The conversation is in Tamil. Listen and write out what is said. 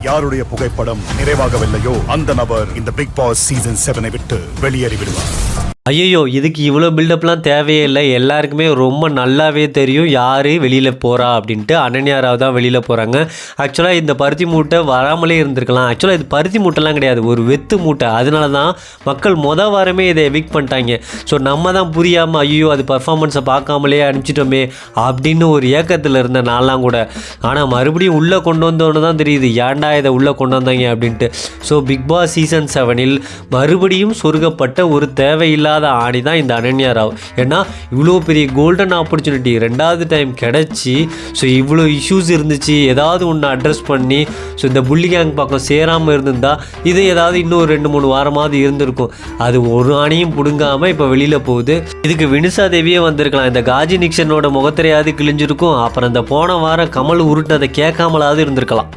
யாருடைய புகைப்படம் நிறைவாகவில்லையோ அந்த நபர் இந்த பிக் பாஸ் சீசன் 7 விட்டு வெளியேறி விடுவார். ஐயோ, இதுக்கு இவ்வளோ பில்டப்லாம் தேவையே இல்லை. எல்லாருக்குமே ரொம்ப நல்லாவே தெரியும் யார் வெளியில் போகிறா அப்படின்ட்டு. அனன்யா ராவ் தான் வெளியில் போகிறாங்க. ஆக்சுவலாக இந்த பருத்தி மூட்டை வராமலே இருந்திருக்கலாம். ஆக்சுவலாக இது பருத்தி மூட்டைலாம் கிடையாது, ஒரு வெத்து மூட்டை. அதனால தான் மக்கள் வாரமே இதை எவிக் பண்ணிட்டாங்க. ஸோ நம்ம தான் புரியாமல் ஐயோ அது பர்ஃபார்மன்ஸை பார்க்காமலே அனுப்பிச்சிட்டோமே அப்படின்னு ஒரு ஏக்கத்தில் இருந்த நான்லாம் கூட. ஆனால் மறுபடியும் உள்ளே கொண்டு வந்தோன்னு தான் தெரியுது ஏன்டா இதை உள்ளே கொண்டு வந்தாங்க அப்படின்ட்டு. ஸோ பிக் பாஸ் சீசன் 7 மறுபடியும் சொருகப்பட்ட ஒரு தேவையில்லாத ஆணி தான் இந்த அனன்யா ராவ். ஏன்னா இவ்வளோ பெரிய கோல்டன் ஆப்பர்ச்சுனிட்டி 2வது டைம் கிடச்சி, ஸோ இவ்வளோ இஷ்யூஸ் இருந்துச்சு, ஏதாவது ஒன்று அட்ரஸ் பண்ணி ஸோ இந்த புள்ளி கேங் பக்கம் சேராமல் இருந்திருந்தா இது ஏதாவது இன்னும் 2-3 வாரமாவது இருந்திருக்கும். அது ஒரு ஆணியும் பிடுங்காமல் இப்போ வெளியில் போகுது. இதுக்கு வினிஷா தேவியே வந்திருக்கலாம். இந்த காஜி நிக்சனோட முகத்திரையாவது கிழிஞ்சிருக்கும். அப்புறம் இந்த போன வாரம் கமல் உருட்டதை கேட்காமலாவது இருந்திருக்கலாம்.